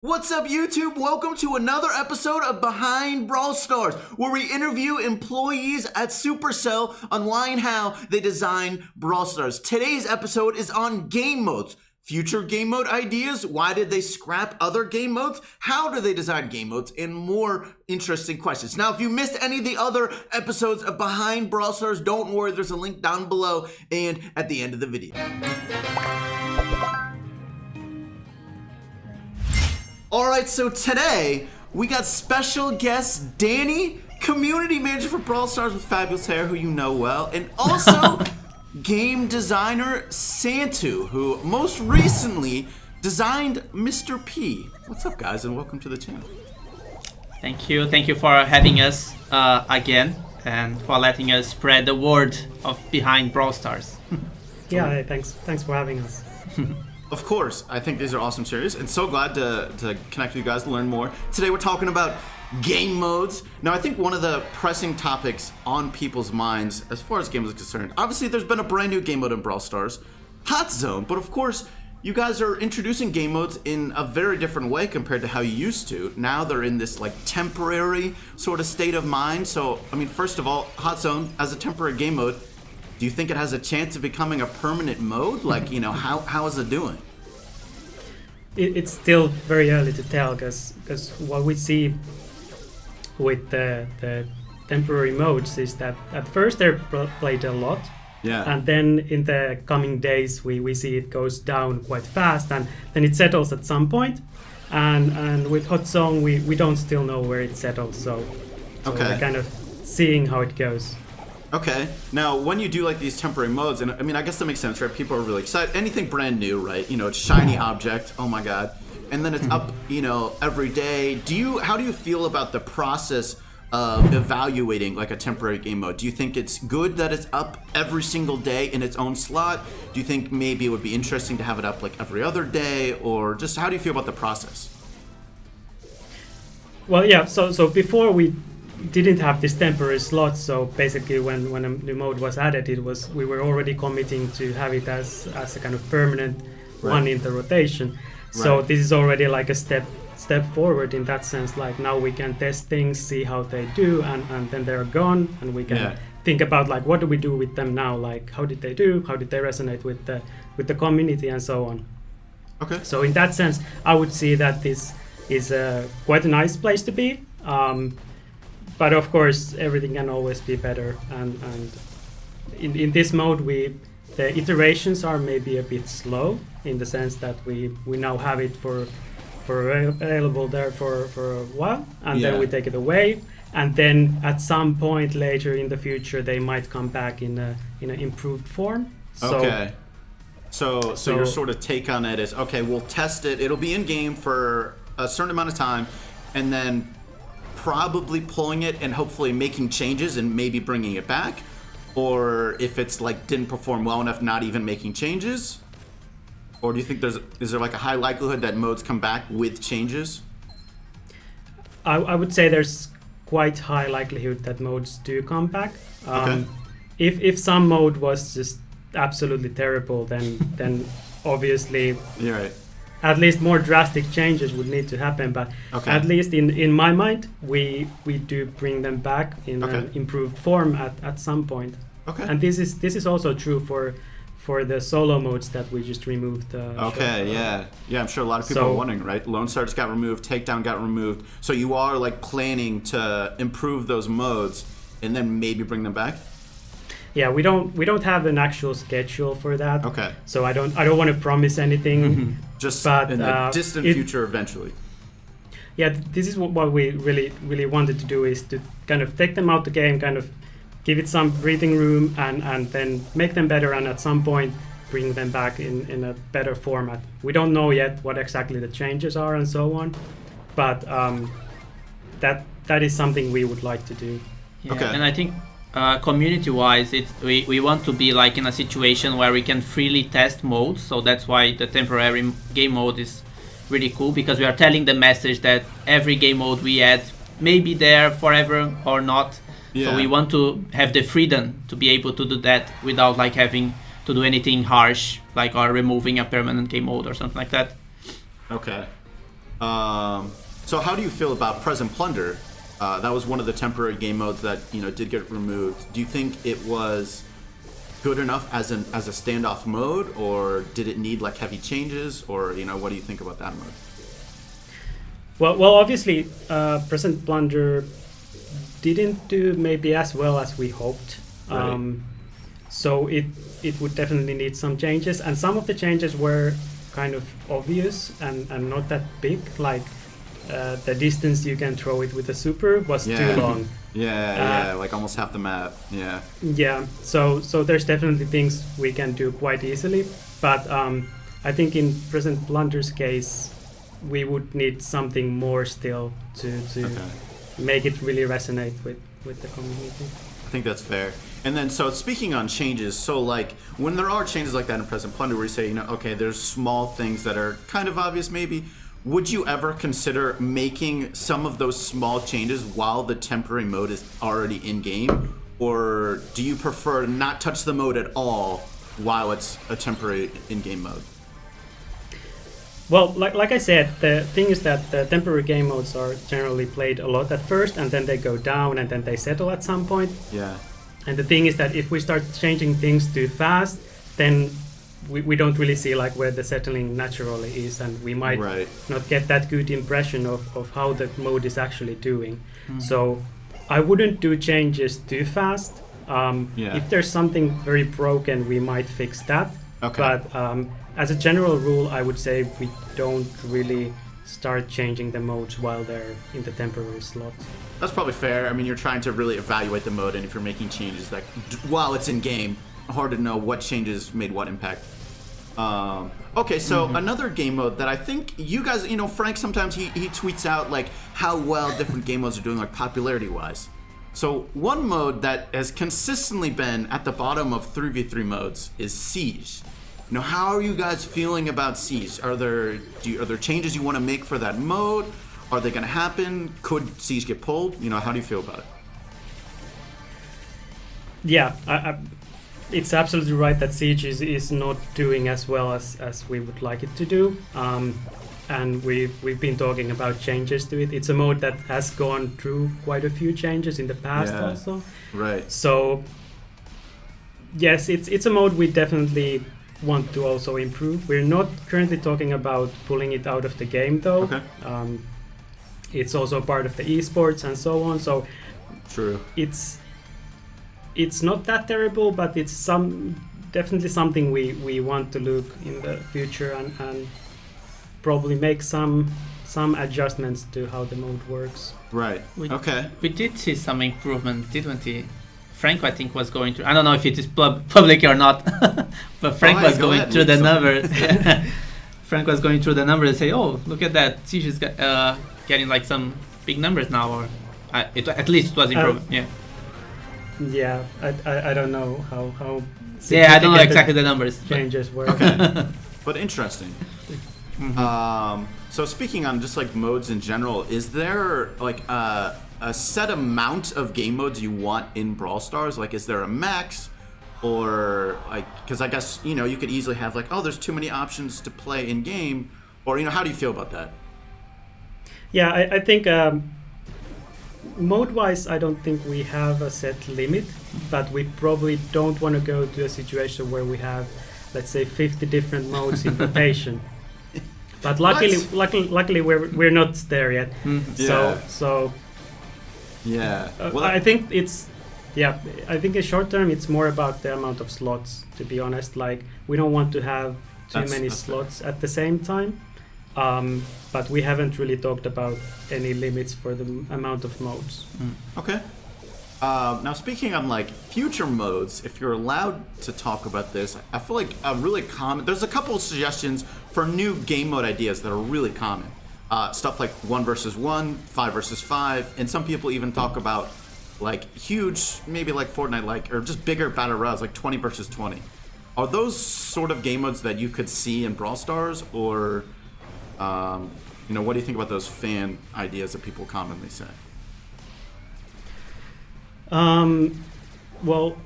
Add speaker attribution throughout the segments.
Speaker 1: What's up, YouTube? Welcome to another episode of Behind Brawl Stars, where we interview employees at Supercell on why and how they design Brawl Stars. Today's episode is on game modes. Future game mode ideas, why did they scrap other game modes, how do they design game modes, and more interesting questions. Now, if you missed any of the other episodes of Behind Brawl Stars, don't worry, there's a link down below and at the end of the video. Alright, so today, we got special guest Danny, community manager for Brawl Stars with fabulous hair, who you know well, and also game designer Santu, who most recently designed Mr. P. What's up, guys, and welcome to the channel.
Speaker 2: Thank you for having us again, and for letting us spread the word of Behind Brawl Stars.
Speaker 3: Yeah, thanks for having us.
Speaker 1: Of course, I think these are awesome series, and so glad to connect with you guys to learn more. Today we're talking about game modes. Now, I think one of the pressing topics on people's minds as far as games are concerned, obviously there's been a brand new game mode in Brawl Stars, Hot Zone, but of course, you guys are introducing game modes in a very different way compared to how you used to. Now they're in this like temporary sort of state of mind. So, I mean, first of all, Hot Zone as a temporary game mode, do you think it has a chance of becoming a permanent mode? Like, you know, how is it doing?
Speaker 3: It's still very early to tell, because what we see with the temporary modes is that at first they're played a lot,
Speaker 1: yeah,
Speaker 3: and then in the coming days we see it goes down quite fast, and then it settles at some point. And with Hot Zone we don't still know where it settles, so
Speaker 1: okay,
Speaker 3: we're kind of seeing how it goes.
Speaker 1: Okay. Now, when you do like these temporary modes, and I mean, I guess that makes sense, right? People are really excited. Anything brand new, right? You know, it's shiny object. Oh my God. And then it's up, you know, every day. How do you feel about the process of evaluating like a temporary game mode? Do you think it's good that it's up every single day in its own slot? Do you think maybe it would be interesting to have it up like every other day, or just how do you feel about the process?
Speaker 3: Well, yeah. So before we didn't have this temporary slot, so basically when a new mode was added, we were already committing to have it as a kind of permanent one in the rotation. So this is already like a step forward in that sense. Like now we can test things, see how they do, and then they're gone, and we can think about like what do we do with them now, like how did they do, how did they resonate with the community, and so on.
Speaker 1: Okay.
Speaker 3: So in that sense, I would see that this is quite a nice place to be. But of course, everything can always be better, and in this mode, the iterations are maybe a bit slow in the sense that we now have it for available there for a while, and then we take it away, and then at some point later in the future, they might come back in an improved form.
Speaker 1: Okay. So your sort of take on it is, okay, we'll test it. It'll be in game for a certain amount of time, and then probably pulling it and hopefully making changes and maybe bringing it back, or if it's like didn't perform well enough, not even making changes. Or do you think is there like a high likelihood that modes come back with changes?
Speaker 3: I would say there's quite high likelihood that modes do come back.
Speaker 1: Okay.
Speaker 3: If some mode was just absolutely terrible, then obviously
Speaker 1: You're right.
Speaker 3: at least more drastic changes would need to happen, but at least in my mind, we do bring them back in an improved form at some point. Okay. And this is also true for the solo modes that we just removed.
Speaker 1: Yeah. I'm sure a lot of people are wondering, right? Lone Star just got removed, Takedown got removed, so you are like planning to improve those modes and then maybe bring them back?
Speaker 3: Yeah, we don't have an actual schedule for that.
Speaker 1: Okay.
Speaker 3: So I don't want to promise anything.
Speaker 1: Just
Speaker 3: but,
Speaker 1: in the distant future eventually.
Speaker 3: Yeah, this is what we really wanted to do, is to kind of take them out the game, kind of give it some breathing room, and then make them better, and at some point bring them back in a better format. We don't know yet what exactly the changes are and so on, but that is something we would like to do.
Speaker 2: Yeah. Okay. And I think community-wise, we want to be like in a situation where we can freely test modes. So that's why the temporary game mode is really cool, because we are telling the message that every game mode we add may be there forever or not. So we want to have the freedom to be able to do that without like having to do anything harsh, like or removing a permanent game mode or something like that.
Speaker 1: Okay. So how do you feel about Present Plunder? That was one of the temporary game modes that did get removed. Do you think it was good enough as a standoff mode, or did it need like heavy changes, or what do you think about that mode?
Speaker 3: Well, obviously, Present Plunder didn't do maybe as well as we hoped.
Speaker 1: Right.
Speaker 3: So it would definitely need some changes, and some of the changes were kind of obvious and not that big. Like the distance you can throw it with a super was too long.
Speaker 1: Yeah, like almost half the map. Yeah.
Speaker 3: Yeah. So there's definitely things we can do quite easily, but I think in Present Plunder's case, we would need something more still to make it really resonate with the community.
Speaker 1: I think that's fair. And then, so speaking on changes, so like when there are changes like that in Present Plunder, where you say, okay, there's small things that are kind of obvious, maybe. Would you ever consider making some of those small changes while the temporary mode is already in game, or do you prefer to not touch the mode at all while it's a temporary in-game mode?
Speaker 3: Well, like I said, the thing is that the temporary game modes are generally played a lot at first, and then they go down, and then they settle at some point.
Speaker 1: Yeah.
Speaker 3: And the thing is that if we start changing things too fast, then we don't really see like where the settling naturally is, and we might not get that good impression of how the mode is actually doing. So I wouldn't do changes too fast. If there's something very broken, we might fix that.
Speaker 1: Okay.
Speaker 3: But as a general rule, I would say we don't really start changing the modes while they're in the temporary slot.
Speaker 1: That's probably fair. I mean, you're trying to really evaluate the mode, and if you're making changes that while it's in game, hard to know what changes made what impact. Okay, so another game mode that I think you guys, Frank sometimes he tweets out like how well different game modes are doing, like popularity wise. So one mode that has consistently been at the bottom of 3v3 modes is Siege. How are you guys feeling about Siege? Are there changes you want to make for that mode? Are they going to happen? Could Siege get pulled? How do you feel about it?
Speaker 3: Yeah, it's absolutely right that Siege is not doing as well as we would like it to do. And we've been talking about changes to it. It's a mode that has gone through quite a few changes in the past also.
Speaker 1: Right.
Speaker 3: So yes, it's a mode we definitely want to also improve. We're not currently talking about pulling it out of the game though.
Speaker 1: Okay.
Speaker 3: It's also part of the esports and so on. So
Speaker 1: true.
Speaker 3: It's not that terrible, but it's definitely something we want to look in the future and probably make some adjustments to how the mode works.
Speaker 1: Right. Okay.
Speaker 2: We did see some improvement, didn't we? Frank, I think, was going through. I don't know if it is public or not, but Frank was going through the numbers. Yeah. Frank was going through the numbers and say, "Oh, look at that! Siege is getting like some big numbers now, or at least it was improving."
Speaker 3: Yeah, I don't know how.
Speaker 2: Yeah, I don't know exactly the numbers.
Speaker 3: Changes were.
Speaker 1: Okay. But interesting. So speaking on just like modes in general, is there like a set amount of game modes you want in Brawl Stars? Like, is there a max, or like, because I guess you could easily have like, oh, there's too many options to play in game, or how do you feel about that?
Speaker 3: Yeah, I think mode-wise, I don't think we have a set limit, but we probably don't want to go to a situation where we have, let's say, 50 different modes in rotation. But luckily, we're not there yet. So.
Speaker 1: Yeah.
Speaker 3: Well, I think I think in short term it's more about the amount of slots, to be honest. Like, we don't want to have too many slots at the same time. But we haven't really talked about any limits for the amount of modes.
Speaker 1: Okay. Now, speaking on like future modes, if you're allowed to talk about this, I feel like a really common. There's a couple of suggestions for new game mode ideas that are really common. Stuff like 1 versus 1, 5 versus 5, and some people even talk about like huge, maybe like Fortnite, like, or just bigger battle royales, like 20 versus 20. Are those sort of game modes that you could see in Brawl Stars, or what do you think about those fan ideas that people commonly say?
Speaker 3: Well,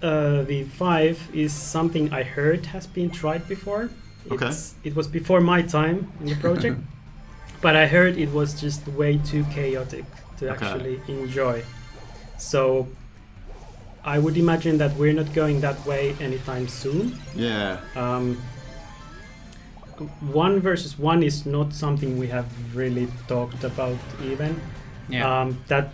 Speaker 3: V5 is something I heard has been tried before.
Speaker 1: Okay.
Speaker 3: It was before my time in the project, but I heard it was just way too chaotic to
Speaker 1: Okay.
Speaker 3: actually enjoy. So I would imagine that we're not going that way anytime soon.
Speaker 1: Yeah.
Speaker 3: 1 versus 1 is not something we have really talked about even.
Speaker 2: Yeah.
Speaker 3: That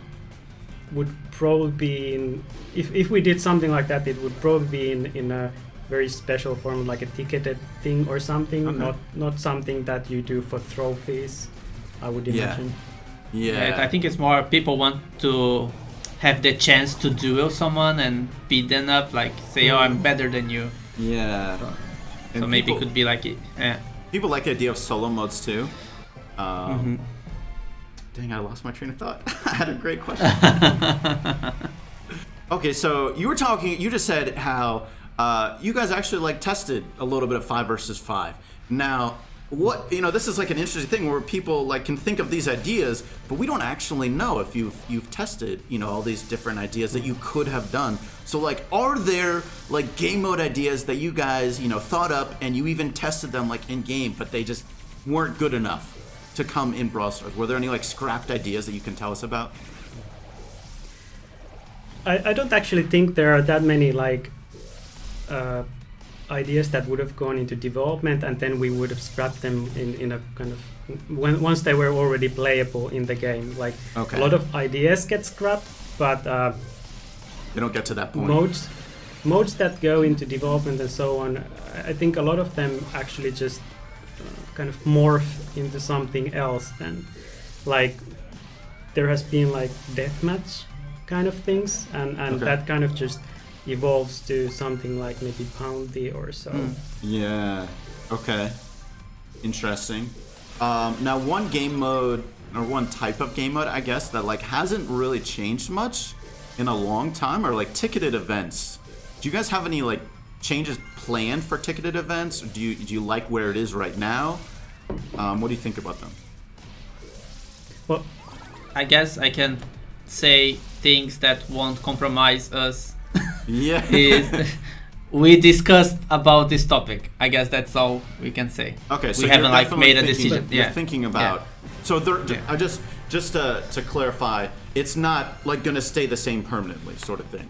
Speaker 3: would probably be if we did something like that, it would probably be in a very special form, like a ticketed thing or something,
Speaker 1: Okay.
Speaker 3: not something that you do for trophies, I would
Speaker 1: Yeah.
Speaker 3: imagine.
Speaker 1: Yeah.
Speaker 2: I think it's more people want to have the chance to duel someone and beat them up, like say, oh, I'm better than you.
Speaker 1: Yeah.
Speaker 2: So
Speaker 1: And
Speaker 2: maybe it
Speaker 1: people-
Speaker 2: could be like it. Yeah.
Speaker 1: People like the idea of solo modes too.
Speaker 2: Mhm.
Speaker 1: Dang, I lost my train of thought. I had a great question. Okay, so you just said how you guys actually like tested a little bit of 5 versus 5. Now, this is like an interesting thing where people like can think of these ideas, but we don't actually know if you've tested, all these different ideas that you could have done. So like, are there like game mode ideas that you guys, thought up and you even tested them like in game, but they just weren't good enough to come in Brawl Stars? Were there any like scrapped ideas that you can tell us about?
Speaker 3: I don't actually think there are that many like ideas that would have gone into development and then we would have scrapped them in a kind of once they were already playable in the game. Like
Speaker 1: Okay.
Speaker 3: a lot of ideas get scrapped, but
Speaker 1: They don't get to that point.
Speaker 3: modes that go into development and so on, I think a lot of them actually just kind of morph into something else. Then, like there has been like deathmatch kind of things, and
Speaker 1: Okay.
Speaker 3: that kind of just evolves to something like maybe Poundy or so.
Speaker 1: Yeah. Okay. Interesting. Now, one game mode or one type of game mode, I guess, that like hasn't really changed much in a long time, are like ticketed events. Do you guys have any like changes planned for ticketed events? Or do you like where it is right now? What do you think about them?
Speaker 3: Well,
Speaker 2: I guess I can say things that won't compromise us.
Speaker 1: Yeah.
Speaker 2: Is we discussed about this topic. I guess that's all we can say.
Speaker 1: Okay, so
Speaker 2: we
Speaker 1: you're
Speaker 2: haven't like
Speaker 1: definitely
Speaker 2: made a
Speaker 1: thinking-
Speaker 2: decision.
Speaker 1: You're
Speaker 2: Yeah.
Speaker 1: thinking about. So there,
Speaker 2: Yeah.
Speaker 1: I just to clarify, it's not like going to stay the same permanently, sort of thing.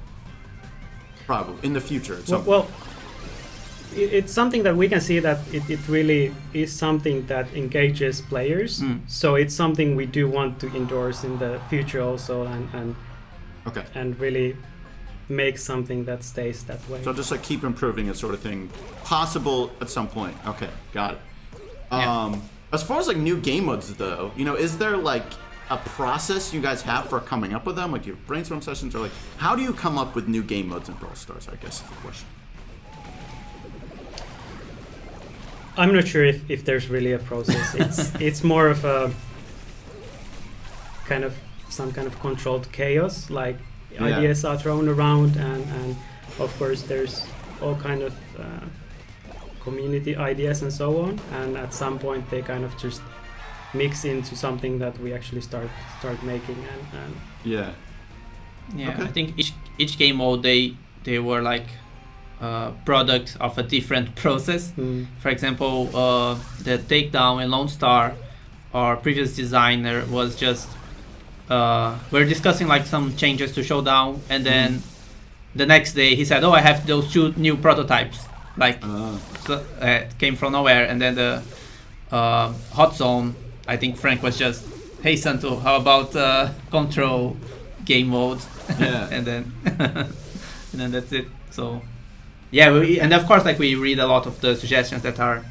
Speaker 1: Probably in the future. At some
Speaker 3: well, it's something that we can see that it really is something that engages players. So it's something we do want to endorse in the future also,
Speaker 1: Okay.
Speaker 3: and really make something that stays that way.
Speaker 1: So just like keep improving it, sort of thing. Possible at some point. Okay, got it.
Speaker 2: Yeah.
Speaker 1: As far as like new game modes, though, is there like a process you guys have for coming up with them? Like your brainstorm sessions, or like how do you come up with new game modes in Brawl Stars? I guess is the question.
Speaker 3: I'm not sure if there's really a process. It's more of a kind of some kind of controlled chaos. Like ideas are thrown around, and of course there's all kind of community ideas and so on. And at some point they kind of just mix into something that we actually start making. And
Speaker 1: Yeah.
Speaker 2: Yeah,
Speaker 1: Okay.
Speaker 2: I think each game mode they were like product of a different process. For example, the takedown in Lone Star, our previous designer was just we're discussing like some changes to Showdown, and then the next day he said, "Oh, I have those 2 new prototypes." Like came from nowhere, and then the Hot Zone. I think Frank was just, "Hey Santo, how about control game mode?"
Speaker 1: Yeah.
Speaker 2: and then that's it. So yeah, and of course, like we read a lot of the suggestions that are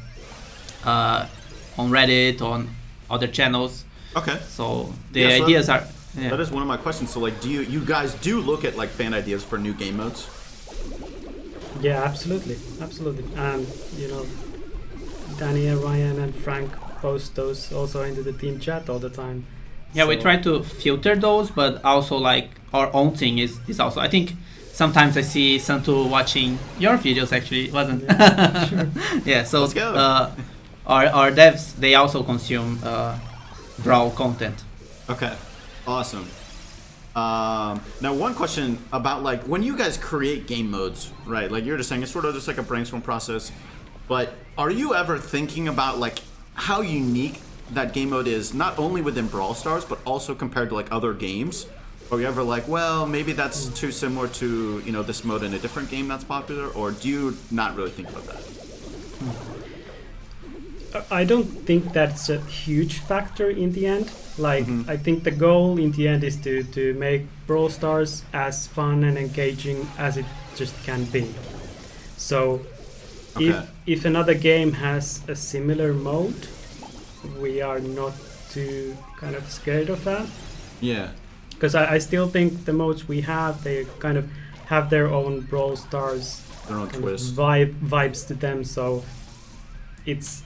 Speaker 2: on Reddit, on other channels.
Speaker 1: Okay.
Speaker 2: So the
Speaker 1: Yeah, so
Speaker 2: ideas are.
Speaker 1: That
Speaker 2: Yeah.
Speaker 1: is one of my questions. So like, do you guys do look at like fan ideas for new game modes?
Speaker 3: yeah, absolutely. And Danny and Ryan and Frank post those also into the team chat all the time.
Speaker 2: Yeah, we
Speaker 3: So-
Speaker 2: try to filter those, but also like our own thing is also. I think sometimes I see Santu watching your videos. Actually, wasn't?
Speaker 3: Yeah, sure.
Speaker 2: Yeah. So
Speaker 1: Let's go.
Speaker 2: our devs, they also consume Brawl content.
Speaker 1: Okay, awesome. Now, one question about like when you guys create game modes, right? Like you're just saying, it's sort of just like a brainstorm process. But are you ever thinking about like how unique that game mode is, not only within Brawl Stars, but also compared to like other games? Or are you ever like, well, maybe that's too similar to, you know, this mode in a different game that's popular? Or do you not really think about that?
Speaker 3: I don't think that's a huge factor in the end. Like, I think the goal in the end is to make Brawl Stars as fun and engaging as it just can be. So, if another game has a similar mode, we are not too kind of scared of that.
Speaker 1: Yeah.
Speaker 3: Because I still think the modes we have, they kind of have their own Brawl Stars,
Speaker 1: Their own
Speaker 3: kind
Speaker 1: twist.
Speaker 3: of vibes to them. So it's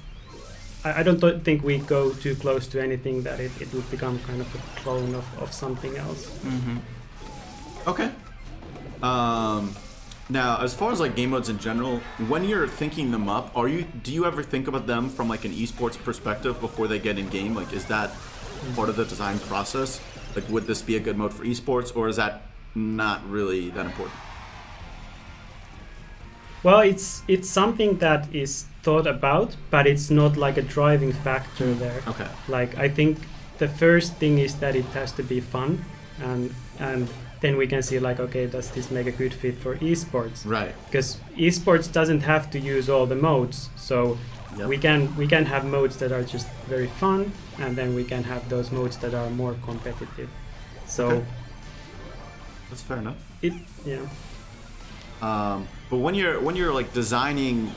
Speaker 3: I don't think we go too close to anything that it would become kind of a clone of something else.
Speaker 1: Okay. Now, as far as like game modes in general, when you're thinking them up, do you ever think about them from like an esports perspective before they get in game? Like, is that part of the design process? Like, would this be a good mode for esports, or is that not really that important?
Speaker 3: Well, it's something that is thought about, but it's not like a driving factor there.
Speaker 1: Okay.
Speaker 3: Like, I think the first thing is that it has to be fun, and then we can see like, okay, does this make a good fit for esports?
Speaker 1: Right.
Speaker 3: Because esports doesn't have to use all the modes, so we can have modes that are just very fun, and then we can have those modes that are more competitive. So
Speaker 1: Okay. That's fair enough. But when you're like designing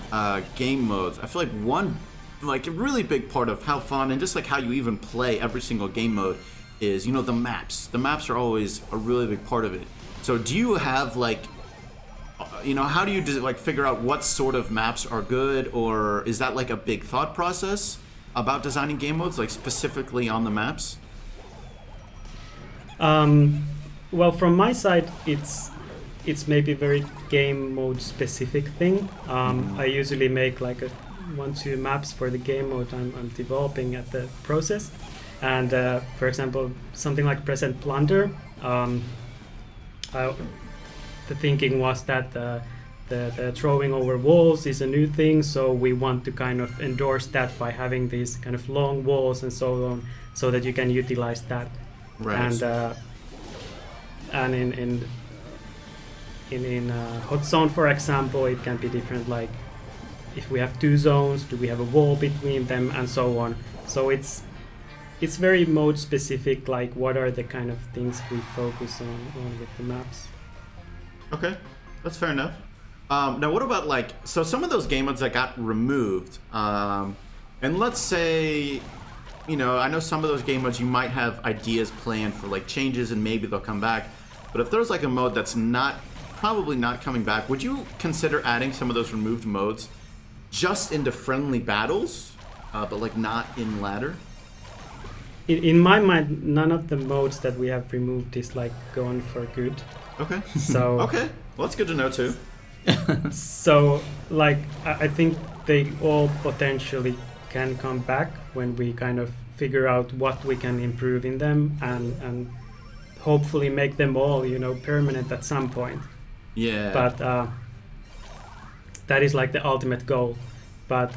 Speaker 1: game modes, I feel like one like a really big part of how fun and just like how you even play every single game mode is, you know, the maps. The maps are always a really big part of it. So do you have like, you know, how do you like figure out what sort of maps are good, or is that like a big thought process about designing game modes, like specifically on the maps?
Speaker 3: Well, from my side, it's maybe a very game mode specific thing. I usually make like 1-2 maps for the game mode I'm developing at the process. And for example, something like present Plunder, the thinking was that the throwing over walls is a new thing, so we want to kind of endorse that by having these kind of long walls and so on, so that you can utilize that.
Speaker 1: Right.
Speaker 3: And in hot zone, for example, it can be different. Like if we have 2 zones, do we have a wall between them, and so on. So it's very mode specific. Like what are the kind of things we focus on with the maps.
Speaker 1: Okay, that's fair enough. Now, what about like, so some of those game modes that got removed, and let's say, you know, I know some of those game modes you might have ideas planned for like changes and maybe they'll come back, but if there's like a mode that's probably not coming back, would you consider adding some of those removed modes just into friendly battles, but like not in ladder?
Speaker 3: In my mind, none of the modes that we have removed is like gone for good.
Speaker 1: Okay.
Speaker 3: So
Speaker 1: Okay, well, that's good to know too.
Speaker 3: So like I think they all potentially can come back when we kind of figure out what we can improve in them, and hopefully make them all, you know, permanent at some point.
Speaker 1: Yeah.
Speaker 3: But that is like the ultimate goal. But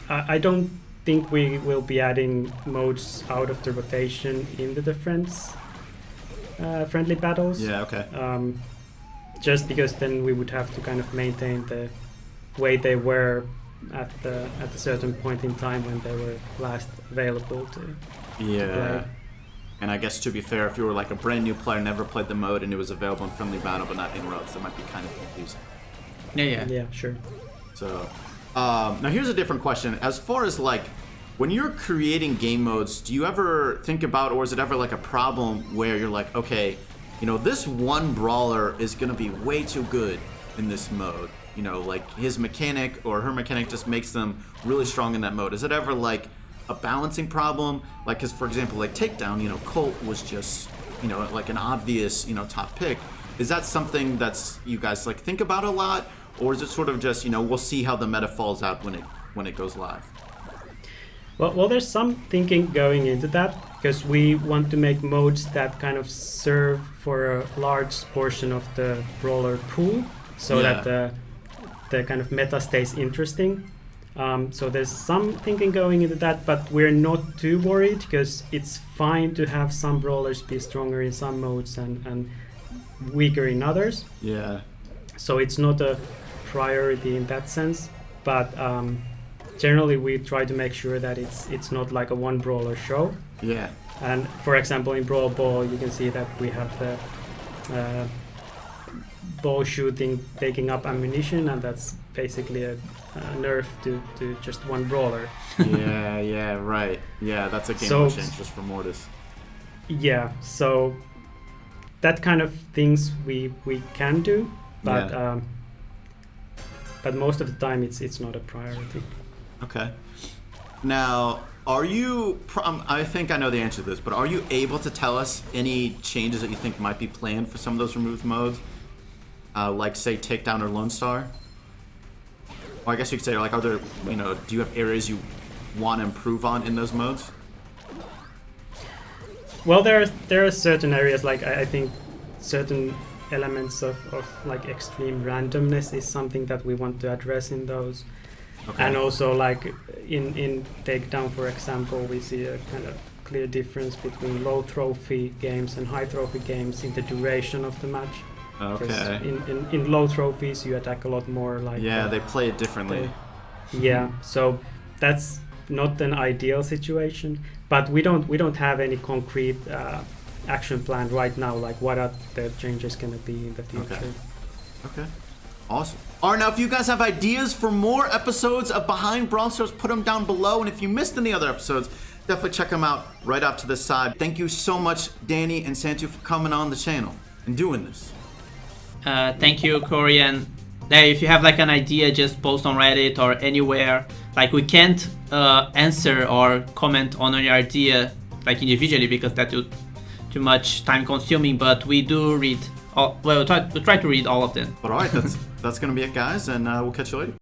Speaker 3: I don't think we will be adding modes out of the rotation into the friendly battles.
Speaker 1: Yeah, okay.
Speaker 3: Just because then we would have to kind of maintain the way they were at a certain point in time when they were last available to play.
Speaker 1: And I guess to be fair, if you were like a brand new player, never played the mode, and it was available in friendly battle but not in roads, that might be kind of confusing.
Speaker 3: Yeah, sure.
Speaker 1: So, now here's a different question. As far as like, when you're creating game modes, do you ever think about, or is it ever like a problem where you're like, okay, you know, this one brawler is gonna be way too good in this mode. You know, like his mechanic or her mechanic just makes them really strong in that mode. Is it ever like a balancing problem? Like, cause for example, like Takedown, you know, Colt was just, you know, like an obvious, you know, top pick. Is that something that's you guys like think about a lot, or is it sort of just, you know, we'll see how the meta falls out when it goes live?
Speaker 3: Well, there's some thinking going into that, because we want to make modes that kind of serve for a large portion of the brawler pool, so that the kind of meta stays interesting. So there's some thinking going into that, but we're not too worried because it's fine to have some brawlers be stronger in some modes and weaker in others.
Speaker 1: Yeah.
Speaker 3: So it's not a priority in that sense, but generally we try to make sure that it's not like a one brawler show.
Speaker 1: Yeah.
Speaker 3: And for example, in Brawl Ball, you can see that we have the ball shooting taking up ammunition, and that's basically a nerf to just one brawler.
Speaker 1: Yeah, right. Yeah, that's a game change just for Mortis.
Speaker 3: Yeah, so that kind of things we can do, but but most of the time it's not a priority.
Speaker 1: Okay. Now, are you? I think I know the answer to this, but are you able to tell us any changes that you think might be planned for some of those removed modes, like say Takedown or Lone Star? Or I guess you could say, like, are there? Do you have areas you want to improve on in those modes?
Speaker 3: Well, there are certain areas, like I think certain elements of like extreme randomness is something that we want to address in those. Okay. And also, like in Takedown, for example, we see a kind of clear difference between low trophy games and high trophy games in the duration of the match.
Speaker 1: Okay.
Speaker 3: In low trophies, you attack a lot more. Like
Speaker 1: they play it differently.
Speaker 3: Yeah, so that's not an ideal situation, but we don't have any concrete action plan right now. Like, what are the changes going to be in the future?
Speaker 1: Okay. Awesome. All right, now if you guys have ideas for more episodes of Behind Brawl Stars, put them down below. And if you missed any other episodes, definitely check them out right off to the side. Thank you so much, Danny and Santu, for coming on the channel and doing this.
Speaker 2: Thank you, Cory. And if you have like an idea, just post on Reddit or anywhere. Like, we can't answer or comment on your idea like individually because that would too much time consuming, but we do read we try to read all of them.
Speaker 1: But all right, that's gonna be it, guys, and we'll catch you later.